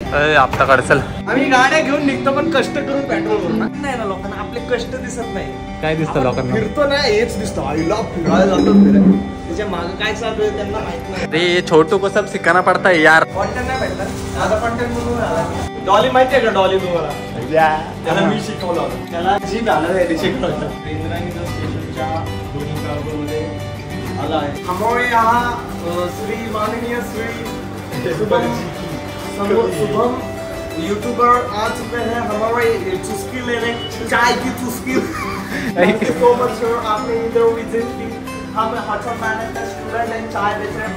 हप्ता काढ चल. आम्ही गाड्या घेऊन निघतो पण कष्ट करून पेट्रोल भरून नाही ना. लोकांना आपले कष्ट दिसत नाही. काय दिसतं लोकांना? फिरतो ना हेच दिसतं. आईला फिरायला जातो फिरायला. त्याच्या मागे काय चालू आहे त्यांना माहित नाही. अरे छोटू को सब सिखाना पड़ता है यार. कॉन्टेंट नाही भेटला. माझा कॉन्टेंट म्हणून आला. डॉली माहितीये का? डॉली तुम्हाला त्याला मी शिकवलं होतं. त्याला जी घालायला शिकवलं होतं. इंद्रायणी स्टेशनच्या दोन्ही कारमध्ये आला आहे. हमारे यहाँ श्री माननीय श्री शुभम यूट्यूबर आ चुके हैं हमारे चुस्की लेने, चाय की चुस्की. Thank you so much sir, आपने इधर विजिट की. हम हॉटेल मैनेजमेंट स्टूडेंट एंड चाय बेच रहे हैं.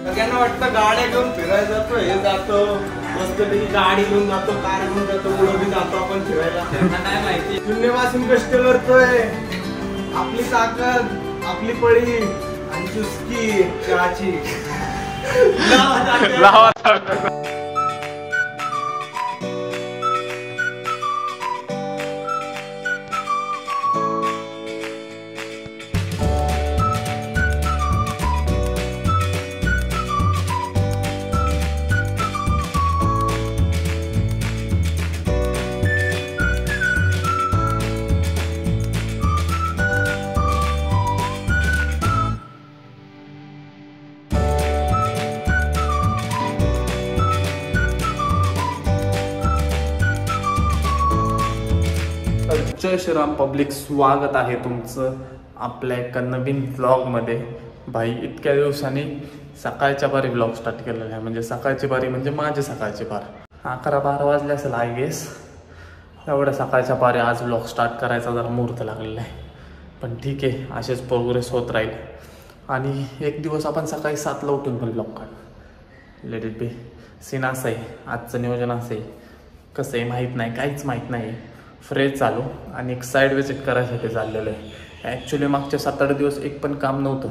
सगळ्यांना वाटतं गाड्या घेऊन फिरायला जातो, हे जातो मस्त गाडी घेऊन जातो, कार घेऊन जातो, पुढे बी जातो आपण फिरायला. त्यांना काय माहिती शून्यपासून कष्ट करतोय. आपली ताकद, आपली पळी आणि चुस्की चहाची. जय श्रीराम पब्लिक, स्वागत आहे तुमचं आपल्या एका नवीन व्लॉगमध्ये. भाई इतक्या दिवसांनी सकाळच्या बारी व्लॉग स्टार्ट केलेला आहे. म्हणजे सकाळची बारी म्हणजे माझी सकाळची बार 11-12 वाजले असेल आय गेस. एवढ्या सकाळच्या बारी आज व्लॉग स्टार्ट करायचा जरा मुहूर्त लागलेला आहे. पण ठीक आहे, असेच प्रोग्रेस होत राहील. आणि एक दिवस आपण सकाळी 7ला उठून पण व्लॉग काढ. Let it be. सीन असं आहे, आजचं नियोजन असं आहे. कसं आहे माहीत नाही, काहीच माहीत नाही. फ्रेश चालू आणि एक साईड विजिट करायसाठी चाललेलं आहे. ॲक्च्युली मागचे 7-8 दिवस एक पण काम नव्हतं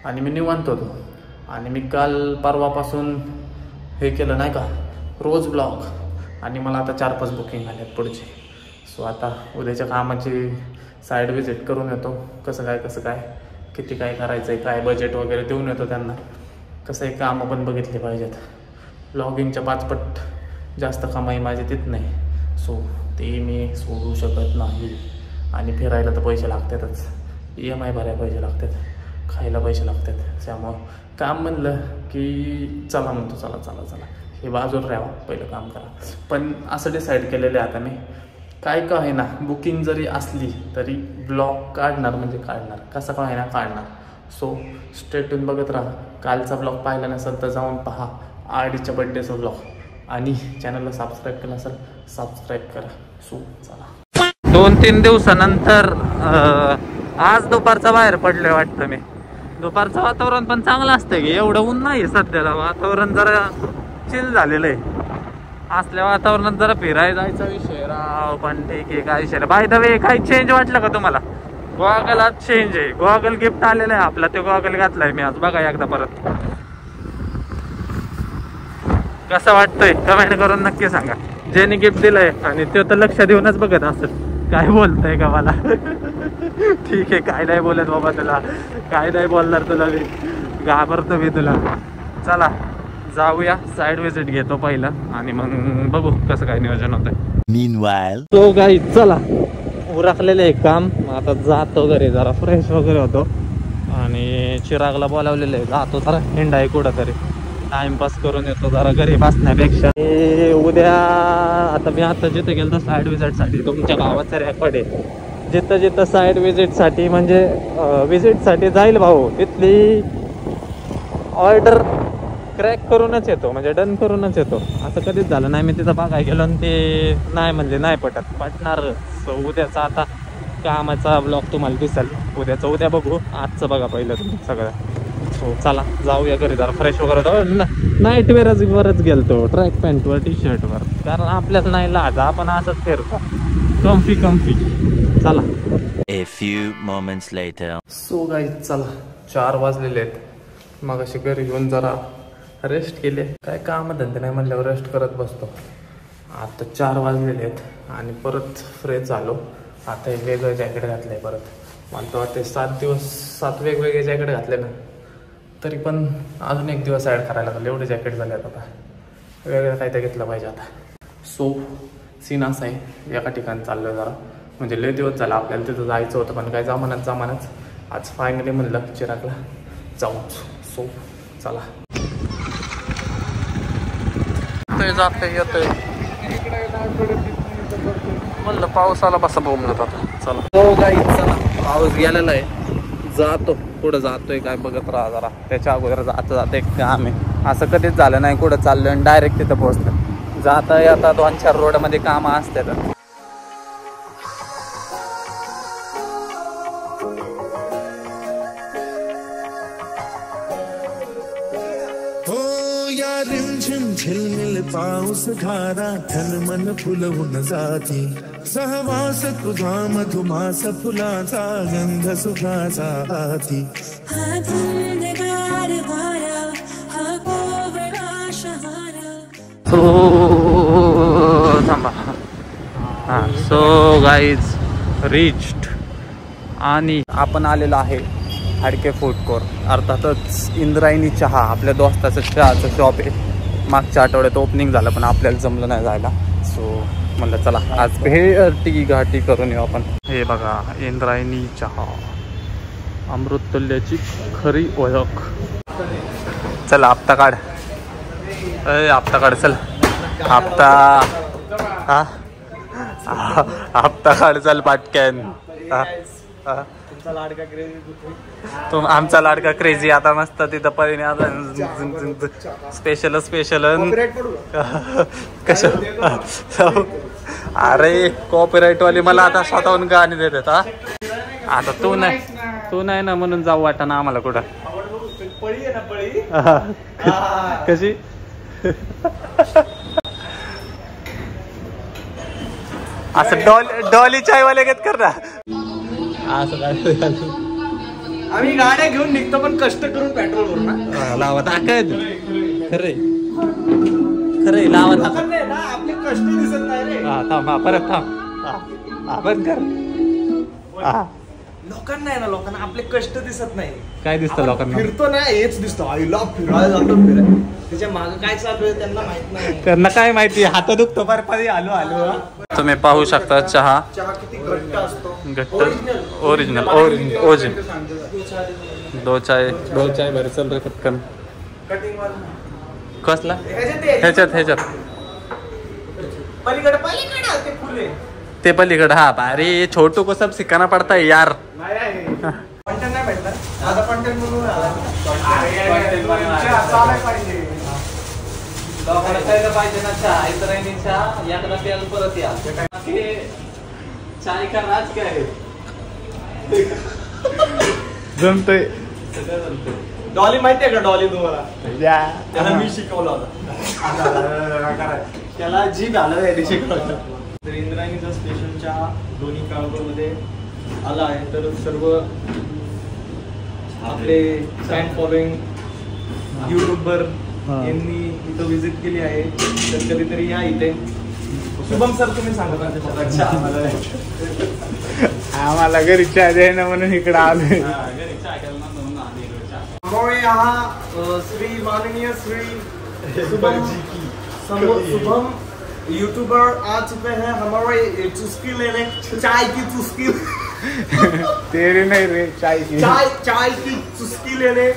आणि मी निवांत होतो. आणि मी काल परवापासून हे केलं नाही का, रोज ब्लॉग. आणि मला आता 4-5 बुकिंग आल्यात पुढचे. सो आता उद्याच्या कामाची साईड विजिट करून येतो. कसं काय किती काय करायचं आहे, काय बजेट वगैरे देऊन येतो त्यांना. कसं आहे, कामं पण बघितले पाहिजेत. ब्लॉगिंगच्या 5 पट जास्त कमाई माझी तिथं नाही. सो ते मी सोडू शकत नाही. आणि फिरायला तर पैसे लागतातच, EMI भरायला पैसे लागतात, खायला पैसे लागतात. त्यामुळं काम म्हणलं की चला म्हणतो चला हे बाजूला राहावं, पहिलं काम करा. पण असं डिसाईड केलेलं आहे आता मी, काय आहे ना, बुकिंग जरी असली तरी ब्लॉग काढणार म्हणजे काढणार, कसं काय ना काढणार. सो स्टेटून बघत राहा. कालचा ब्लॉग पाहिला नसेल तर जाऊन पहा, आडीच्या बड्डेचा ब्लॉग. आणि चॅनलला सबस्क्राईब केलं असेल सबस्क्राईब करा. सो चला, 2-3 दिवसानंतर आज दुपारचा बाहेर पडले वाटतं मी. दुपारचं वातावरण पण चांगलं असतं की, एवढं ऊन नाही सध्याला. वातावरण जरा चिल झालेलं आहे. असल्या वातावरणात जरा फिरायला जायचा विषय राव. पण ठीक आहे, काय विषय. बाय द वे, काही चेंज वाटलं का तुम्हाला? गॉगल आज चेंज आहे. गॉगल गिफ्ट आलेला आहे आपला, तो गॉगल घातलाय मी आज. बघा एकदा परत कसं वाटतंय कमेंट करून नक्की सांगा. ज्याने गिफ्ट दिलंय आणि तो तर लक्ष देऊनच बघत असेल काय बोलतंय का मला. ठीक आहे, काय नाही बोलत बाबा तुला, काय नाही बोलणार तुला, मी घाबरतो मी तुला. चला जाऊया, साईड विजिट घेतो पहिलं आणि मग बघू कसं काय नियोजन होतंय. मीनवाईल तो काही चला उरकलेलं आहे काम. आता जातो घरी, जरा फ्रेश वगैरे होतो. आणि चिरागला बोलावलेलं आहे, जातो जरा हिंडाय कुठं तरी, टाइमपास करून येतो जरा घरी बसण्यापेक्षा. उद्या आता मी आता जिथे गेलो साईड विजिटसाठी, तुमच्या गावाचा रेकॉर्ड आहे. जिथं साईड विजिटसाठी म्हणजे विजिटसाठी जाईल भाऊ, तिथली ऑर्डर क्रॅक करूनच येतो, म्हणजे डन करूनच येतो. असं कधीच झालं नाही. मी तिथं बघायला गेलो आणि ते नाही म्हणजे नाही पटणार. सो उद्याचा आता कामाचा ब्लॉग तुम्हाला दिसेल उद्याचं. उद्या बघू, आजचं बघा पहिलं तुम्ही सगळं. हो चला जाऊया घरी, जरा फ्रेश वगैरे. नाईट वेअरच गेलतो, ट्रॅक पॅन्टवर टी-शर्टवर, कारण आपल्याला नाही लाज, आपण असंच फिरतो कम्फी. चला. A few moments later. So guys चला, 4 वाजलेले आहेत. मग अशी घरी घेऊन जरा रेस्ट केले. काय काम धंदे नाही म्हणल्यावर रेस्ट करत बसतो. आता 4 वाजलेले आहेत आणि परत फ्रेश झालो. आता एक वेगळं जॅकेट घातलं आहे परत. मला तर वाटते 7 दिवस 7 वेगवेगळे जॅकेट घातले ना, तरी पण अजून एक दिवस ॲड करायला लागले. एवढे जॅकेट झाले आता. वेगळं काहीतरी घेतलं पाहिजे आता. सो सीन असा आहे, एका ठिकाणी चाललो जरा, म्हणजे लय दिवस झाला आपल्याला तिथं जायचं होतं पण काय जमानच आज फायनली म्हणलं चिरागला जाऊच. सो चला येतोय म्हणलं पाऊस आला बसा बोंबलत आता. चला हो गाई चला, पाऊस गेलेला आहे, जातो कुठं जातोय काय बघत राहा जरा. त्याच्या अगोदर जातं एक काम आहे, असं कधीच झालं नाही कुठं चाललं आणि डायरेक्ट तिथं पोहोचलं. जाता आता 2-4 रोडमध्ये कामं असतात. झिलमिल पाऊस धारा तन मन फुलवून जाती, सहवास तुझा मधुमास फुलाचा गंध सुखाचा हाती. थांबा. हां सो गाईज रिच्ड आणि आपण आलेलो आहे हाडके फूड कोर्ट, अर्थातच इंद्रायणी चहा. आपल्या दोस्ताचं चहाचं शॉप आहे, मागच्या आठवड्यात ओपनिंग झालं पण आपल्याला जमलं नाही जायला. सो म्हणलं चला आज भेटी घाटी करून येऊ आपण. हे बघा इंद्रायणी चहा, अमृततुल्याची खरी ओळख. चला हप्ता काढ, हप्ता काढ, चल हप्ता. हा हप्ता काढ, चल पाटक्यान. आमचा लाडका क्रेझी आता मस्त तिथं परीने आता स्पेशल कश. अरे कॉपीराईट वाली मला आता स्वतःहून गाणी देतात. आता तू नाही ना म्हणून जाऊ वाटा ना आम्हाला कुठं. कशी असं डॉली चायवाले घेत कर ना. असं काय आम्ही गाड्या घेऊन निघतो पण कष्ट करून पेट्रोल भरू ना. लावा ताकद, खरे खरे लावा ताकद नाही ना, आपले कष्ट दिसत नाही रे. थांब, परत थांब, बंद कर. लोकांना आहे ना, लोकांना आपले कष्ट दिसत नाही. काय दिसतं लोकांना? फिरतो ना हेच दिसतो. आईला फिरायला जातो, त्याच्या मागे काय चालू आहे त्यांना माहित नाही. त्यांना काय माहिती, हात दुखतो पर पदी. आलो तुम्ही पाहू शकता चहा किती घट्ट असतो. घट्ट ओरिजिनल दो चाय भर चल रे पटकन. कसला ह्याच्यात ते पलीकडे. हा अरे छोटू को सब सिखाना पड़ता है यार. कंटेंट नाही भेटला आता, कंटेंट म्हणून पाहिजे ना चहा, इंद्रायणी चहा याकडे प्यायला परत या. चाय का राज काय आहे जमतोय. डॉली माहितीये का? डॉली तुम्हाला त्याला मी शिकवला होता. त्याला जी घालव याने शिकवलं होतं. तर इंद्रायणीचा स्टेशनच्या दोन्ही काळामध्ये आला आहे. तर सर्व आपले फॅन फॉलोईंग युट्यूबर यांनी इथं विजिट केली आहे. तर कधीतरी या इथे. शुभम सर तुम्ही सांगा. आम्हाला घरी चहा द्यायला म्हणून इकडे आलोय. हमारे यहाँ श्री माननीय श्री शुभम यूट्यूबर आ चुके हैं हमारे चुस्की लेने, चाय की चुस्की. तेरे नहीं रे, चाय की चुस्की लेने.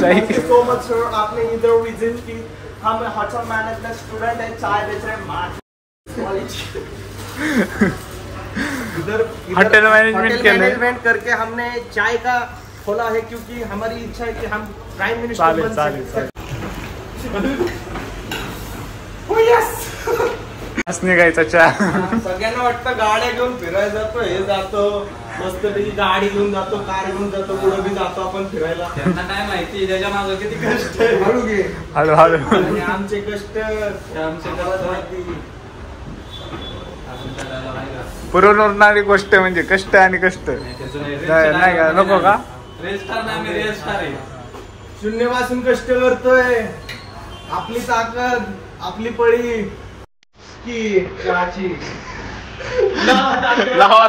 Thank you so much sir, आपने इधर विजिट की. हम होटल मैनेजमेंट स्टूडेंट है, चाय बेच रहे हैं. इधर होटल मैनेजमेंट करके हमने चाय का खोला है, क्योंकि हमारी इच्छा है कि हम प्राइम मिनिस्टर बन सकें. निघायचा चहा. सगळ्यांना वाटतं गाड्या घेऊन फिरायला जातो, हे जातो मस्त पैकी गाडी घेऊन जातो, कार घेऊन जातो, कुठं बी जातो आपण फिरायला. त्यांना काय माहिती त्याच्या मागे किती कष्ट आहे. हळू घे, हळू आमचे कष्ट पुरवणारी गोष्ट म्हणजे कष्ट आणि कष्ट नाही का? नको का? शून्यपासून कष्ट करतोय. आपली ताकद, आपली पळी की चहाची. लावा.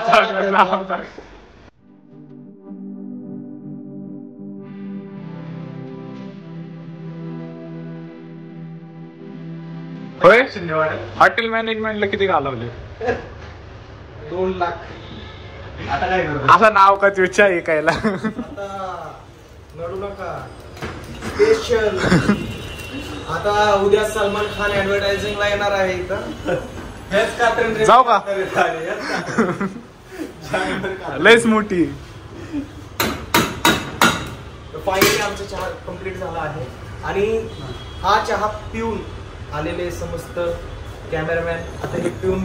होय हॉटेल मॅनेजमेंटला किती घालवले 2 लाख. आता काय करतो असं नाव का विचार ऐकायला आता नडू नका स्पेशल. आता उद्या सलमान खान ऍडव्हर्टायझिंगला येणार आहे इथं. हेच का ट्रेंड जाऊ का? लयच मोठी. फायनली आमचा चहा कम्प्लीट झाला आहे आणि हा चहा पिऊन आलेले समस्त कॅमेरामॅन आता हे पिऊन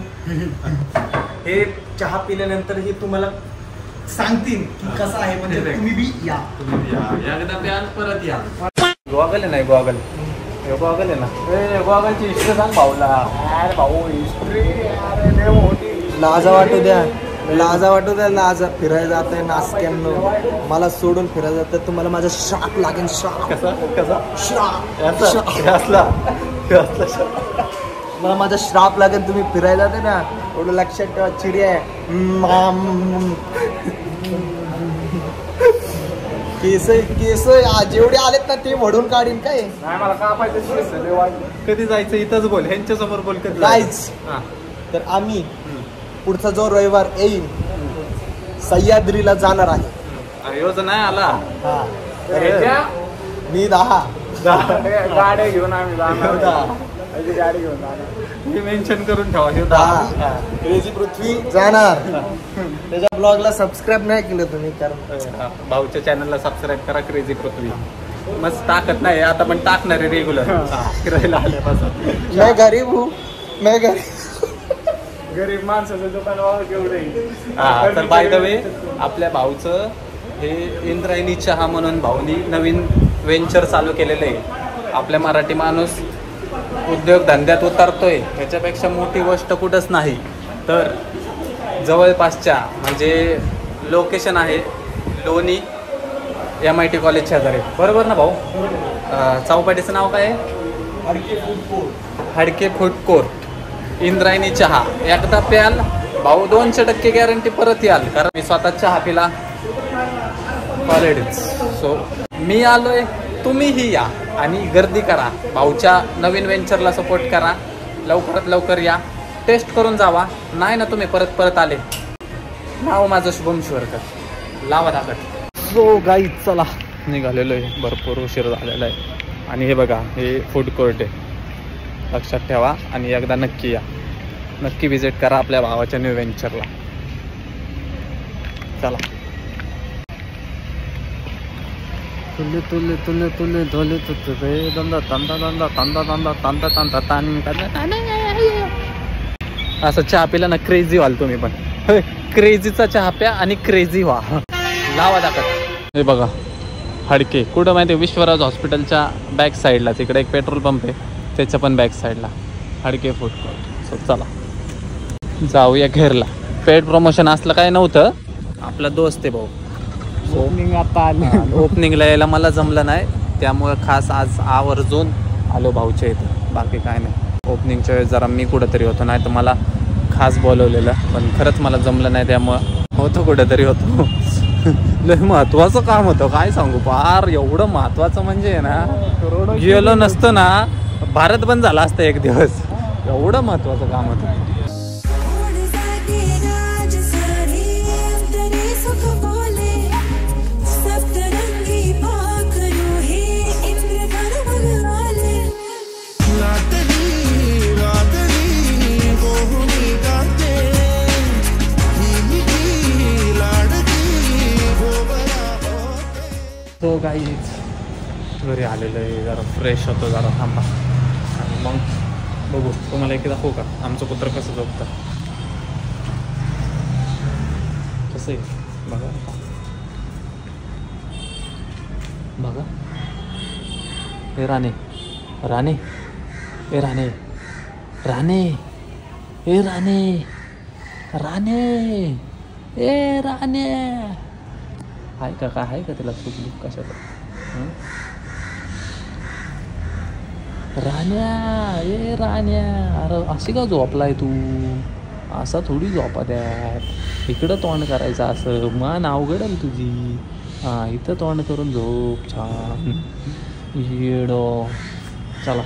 हे चहा पिल्यानंतर हे तुम्हाला सांगतील की कसा आहे. म्हणजे तुम्ही बी या एकदा प्यान परत या. गॉगल आहे नाही गॉगल गॉगल आहे ना गॉगलची हिस्ट्री सांग भाऊला. अरे भाऊ हिस्ट्री अरे लय मोठी. लाजा वाटू द्या लाजा फिरायला जात आहे नासक्यांनो. मला सोडून फिरायला जातं तुम्हाला माझा श्राप लागेल. श्राप मला माझा श्राप लागेल. तुम्ही फिरायला जाते ना एवढं लक्षात ठेवा. चिडिया केस जेवढे आलेत ना ते वडून काढीन. काय नाही मला का पाहिजे कधी जायचं इथंच बोल ह्यांच्या समोर बोल कधी गाईज. तर आम्ही पुढचा जो रविवार येईल सह्याद्रीला जाणार आहे. योजना नाही आला हा तर मी 10 गाड्या घेऊन आम्ही जाणार. गाडी घेऊन जाणार हे मेन्शन करून ठेवा. क्रेझी पृथ्वी जाणार. त्याच्या ब्लॉगला सबस्क्राईब नाही केलं तुम्ही कारण भाऊच्या चॅनलला सबस्क्राईब करा. क्रेझी पृथ्वी मस्त टाकत नाही आता पण टाकणार आहे रेग्युलर फिरायला आल्यापासून. मैं गरीब माणसाचं दुकान केवढे. तर बाय द वे आपल्या भाऊचं हे इंद्रायणी चहा म्हणून भाऊनी नवीन वेंचर चालू केलेलं आहे. आपल्या मराठी माणूस उद्योगधंद्यात उतरतोय ह्याच्यापेक्षा मोठी गोष्ट कुठंच नाही. तर जवळपासच्या म्हणजे लोकेशन आहे लोणी MIT कॉलेज शेजारी बरोबर ना भाऊ. चौपाटीचं नाव काय आहे? हडके फूड कोर्ट. इंद्रायणी चहा एकदा प्याल भाऊ 200% गॅरंटी परत याल. कारण मी स्वतः चहा पिला ऑलरेडीच. सो मी आलोय तुम्हीही या आणि गर्दी करा. भाऊच्या नवीन वेंचरला सपोर्ट करा. लवकरात लवकर या टेस्ट करून जावा. नाही ना तुम्ही परत आले नाव माझं शुभम शिवरकर लावा दाखत. सो गाईज चला निघालेलो आहे. भरपूर उशीर झालेला आहे आणि हे बघा हे फूड कोर्ट आहे. लक्षात ठेवा आणि एकदा नक्की या. नक्की विजिट करा आपल्या भावाच्या न्यू वेंचरला. चला तुले तुले तुले तुले धोले तुले दंदा तंदा दंदा तंदा तंदा तंदा तंदा तान. असं चहा पिला ना क्रेझी व्हाल तुम्ही पण. क्रेझीचा चहा प्या आणि क्रेझी व्हा. लावा दाखत. हे बघा हडके कुठं माहिती आहे विश्वराज हॉस्पिटलच्या बॅक साईडला तिकडे एक पेट्रोल पंप आहे त्याच्या पण बॅक साईडला हडके फूड कोर्ट. सो चला जाऊया घेरला. पेड प्रमोशन असलं काय नव्हतं. आपला दोस्त आहे भाऊ. ओपनिंग आता आले. ओपनिंगला यायला मला जमलं नाही त्यामुळे खास आज आवर्जून आलो भाऊच्या इथं. बाकी काय नाही. ओपनिंगच्या वेळेस जरा मी कुठंतरी होतो नाही तर मला खास बोलवलेलं पण खरंच मला जमलं नाही त्यामुळं होतो कुठंतरी होतो. लय महत्वाचं काम होतं काय सांगू. फार एवढं महत्वाचं म्हणजे ना गेलो नसतं ना भारत बंद झाला असतं एक दिवस. एवढं महत्वाचं काम होतं. तो गाईच घरी आलेलं आहे. जरा फ्रेश होतो जरा थांबा आणि मग बघू. तुम्हाला एक दाखवू का आमचं कुत्र कसं झोपतं. कसं आहे बघा बघा. हे राणे राणे ए राणे राणे ए राणे राणे ए राणे. आहे का काय आहे का त्याला चुकली कशाला. राण्या ए राण्या अरे अशी का झोपलाय तू. असा थोडी झोपा द्या. इकडं तोंड करायचं असं मान अवघडेल तुझी. हां इथं तोंड करून झोप छान येडो. चला